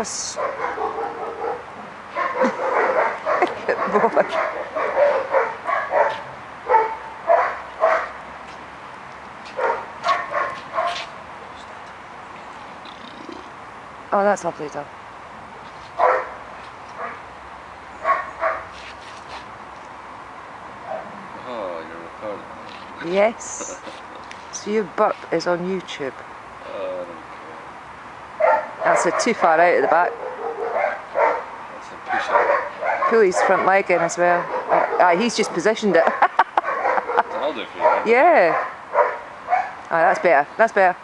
Gosh. Good boy. Oh, that's lovely, Dom. Oh, you're recording. Yes. So your burp is on YouTube. Oh, I don't care. That's too far out at the back. That's a push-up. Pull his front leg in as well. He's just positioned it. I'll do it for you. Yeah. Oh, that's better. That's better.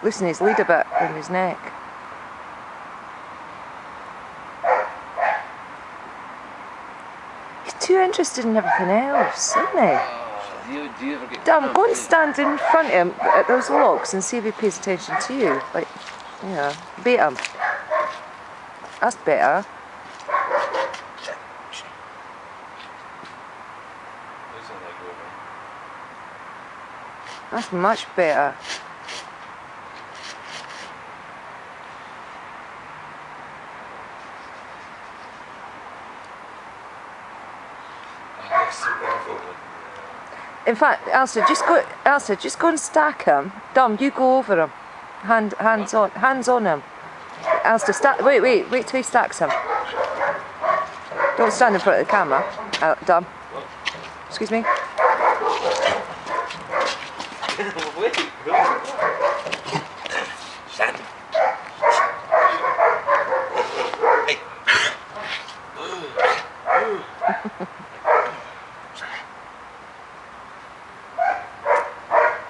Loosen his lead a bit in his neck. He's too interested in everything else, isn't he? Do you ever get Dom, go and stand in front of him at those logs and see if he pays attention to you. Like, you know, bait him. That's better. That's much better. In fact, Elsa, just go and stack him. Dom, you go over him. Hands on him. Elsa, wait till he stacks him. Don't stand in front of the camera. Dom. Excuse me. Wait, stand. Hey.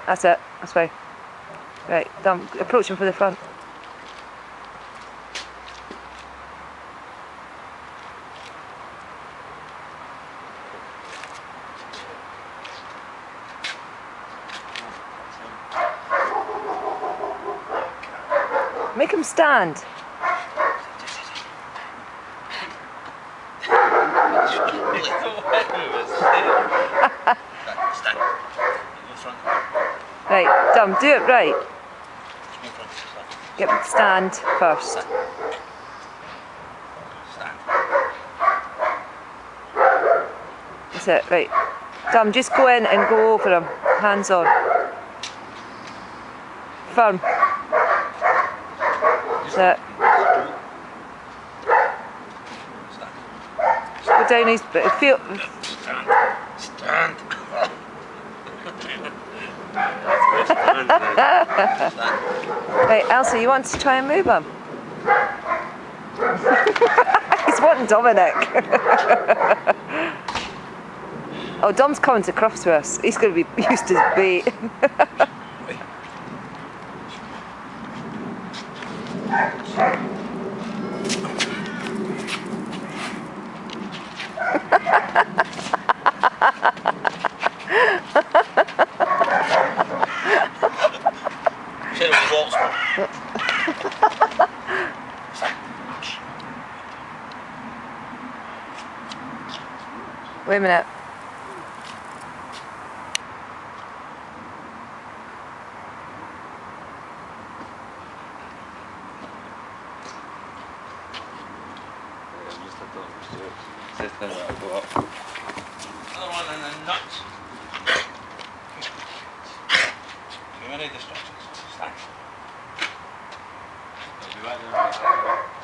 That's it. That's fine. Right, Dom, approach him from the front. Make him stand. Right, Dom, do it right. Get him to stand first. That's it, right. Dom, just go in and go over him. Hands on. Firm. That's it. Just go down his feel. Stand. Right, Elsa, you want to try and move him? He's wanting Dominic. Oh, Dom's coming to cross with us. He's going to be used to his bait. Wait a minute. Another one in the nuts. Too many distractions. Stand. I'll be right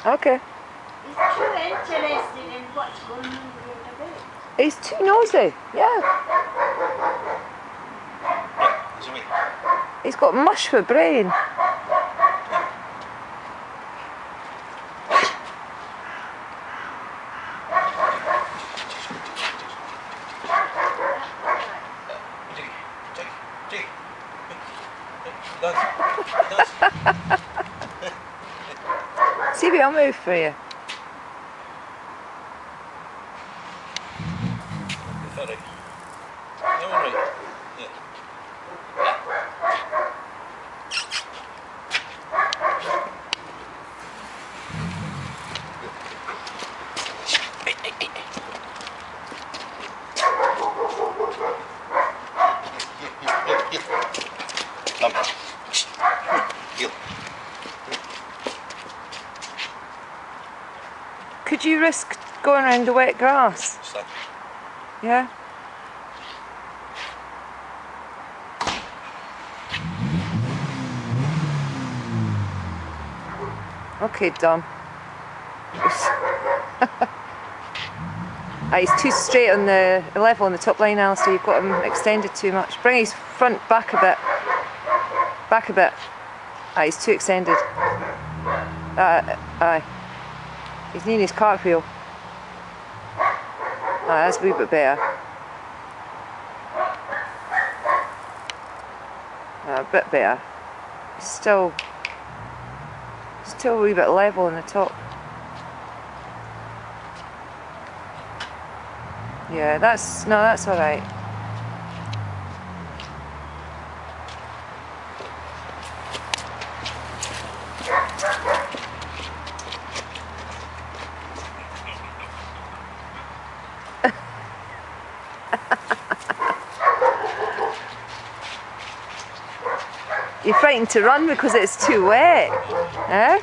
there. Okay. He's too interested in what's going on with the boat. He's too nosy, yeah. There's a way. He's got mush for brain. See if he'll move for you. Sorry. No, right. Yeah. would you risk going around the wet grass? Slip. Yeah? Okay, Dom. He's too straight on the level on the top line, Alistair. You've got him extended too much. Bring his front back a bit. Back a bit. He's too extended. Aye. He's near his cartwheel. That's a wee bit better. A bit better. Still a wee bit level on the top. Yeah, that's alright. You're frightened to run because it's too wet, eh?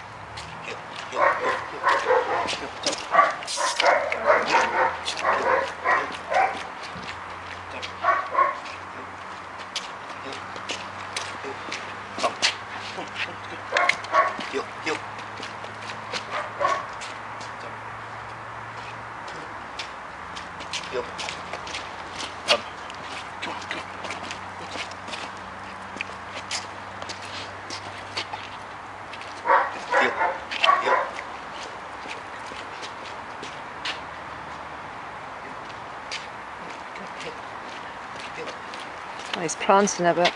He's prancing a bit.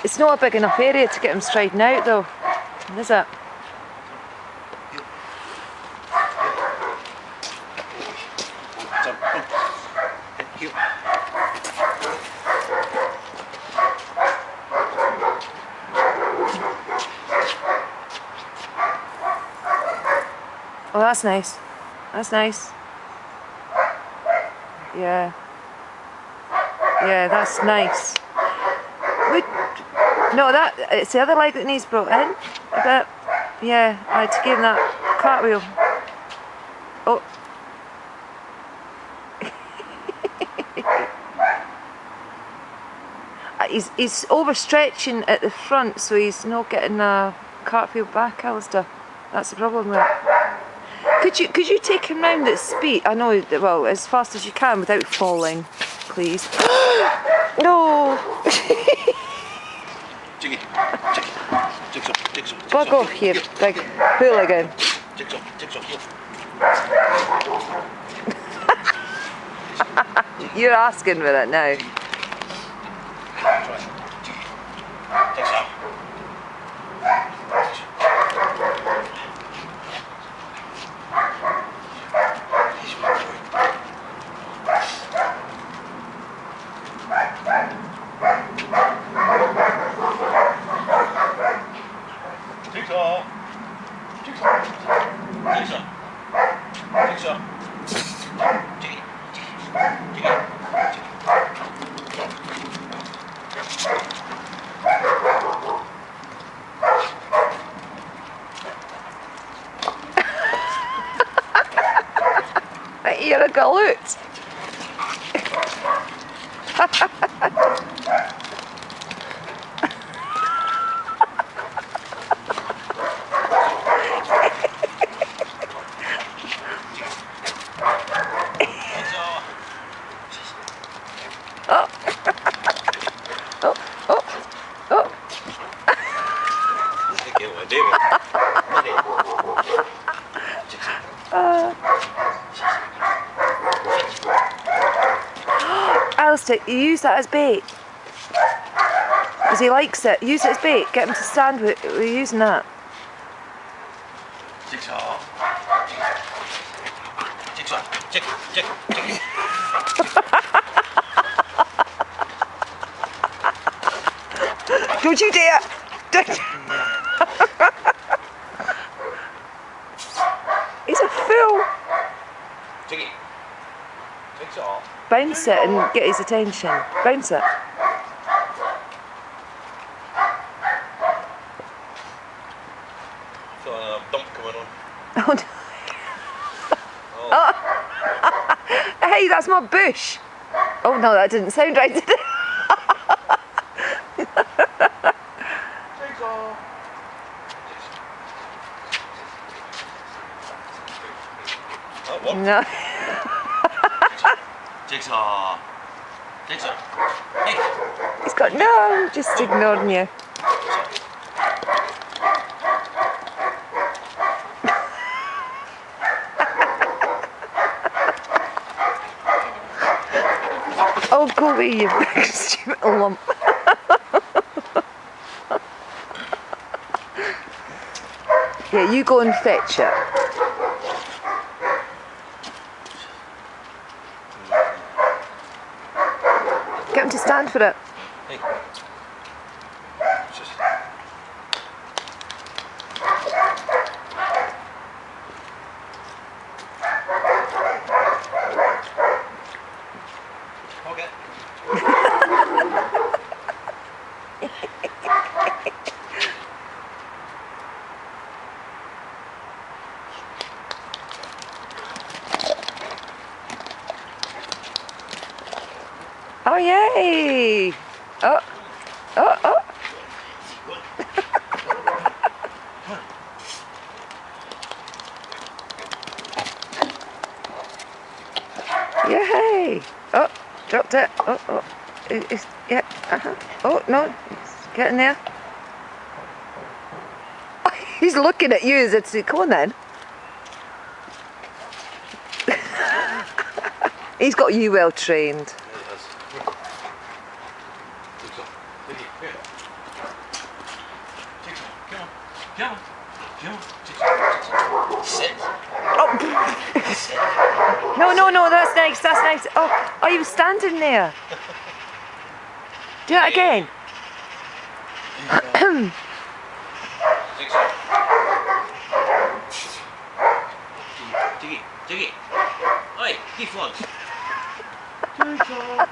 It's not a big enough area to get him striding out though, is it? Oh, that's nice. That's nice. Yeah. Yeah, that's nice. No, it's the other leg that needs brought in a bit. Yeah, I had to give him that cartwheel. Oh. He's overstretching at the front, so he's not getting a cartwheel back, Alistair. That's the problem with it. Could you take him round at speed? I know, well, as fast as you can without falling, please. No! Jigsaw. Bug off here, big hooligan. Jigsaw, here. You're asking with it now. Jigsaw. You're a galoot. Alistair, you use that as bait. Because he likes it. Use it as bait. Get him to stand with using that. Jigsaw. Don't you dare! He's a fool. Jigsaw. Bounce it and get his attention. Bounce it. Phil. Oh, no. Oh. Hey, that's my bush. Oh no, that didn't sound right, did it? Jigsaw. Oh, what? No. Jigsaw. Jigsaw. Hey. He's got no, just ignoring you. Oh, go away, you big stupid lump. Yeah, you go and fetch it. Get him to stand for it. Hey. Just. Okay. Oh, yay! Oh, oh, oh. Yay! Oh, dropped it. Oh, oh. Yeah, Oh, no, it's getting there. He's looking at you as it's, come on then. He's got you well trained. Sit. Oh. No, no, no, that's nice, that's nice. Oh, oh, you were standing there. Do it again. Jigsaw. Jiggy, Jiggy. Oi, deflogs. Jigsaw.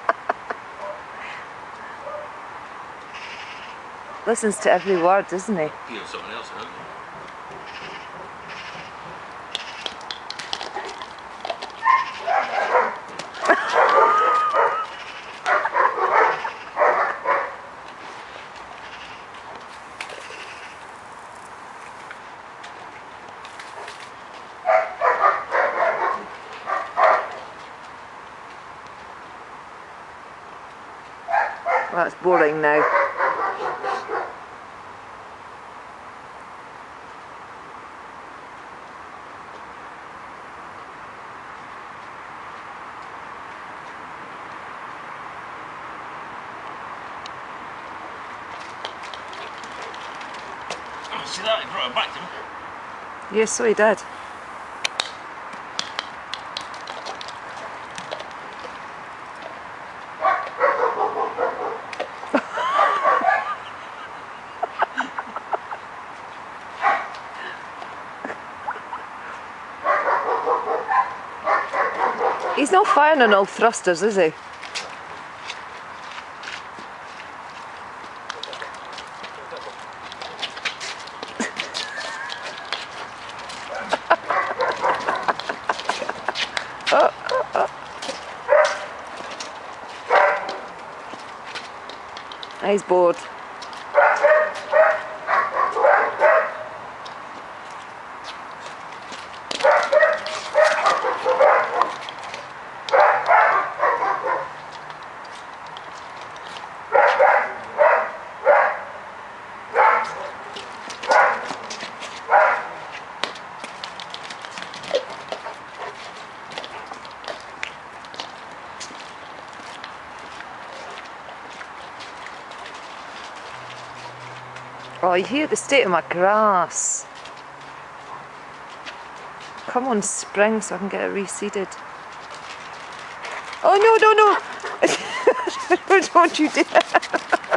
Listens to every word, doesn't he? Feel something else, huh? Well, that's boring now. Oh, see that? He brought it back to me. Yes, so he did. He's not firing on all thrusters, is he? Oh, oh, oh. He's bored. Oh, you hear the state of my grass. Come on, spring, so I can get it reseeded. Oh, no, no, no! Don't you do that.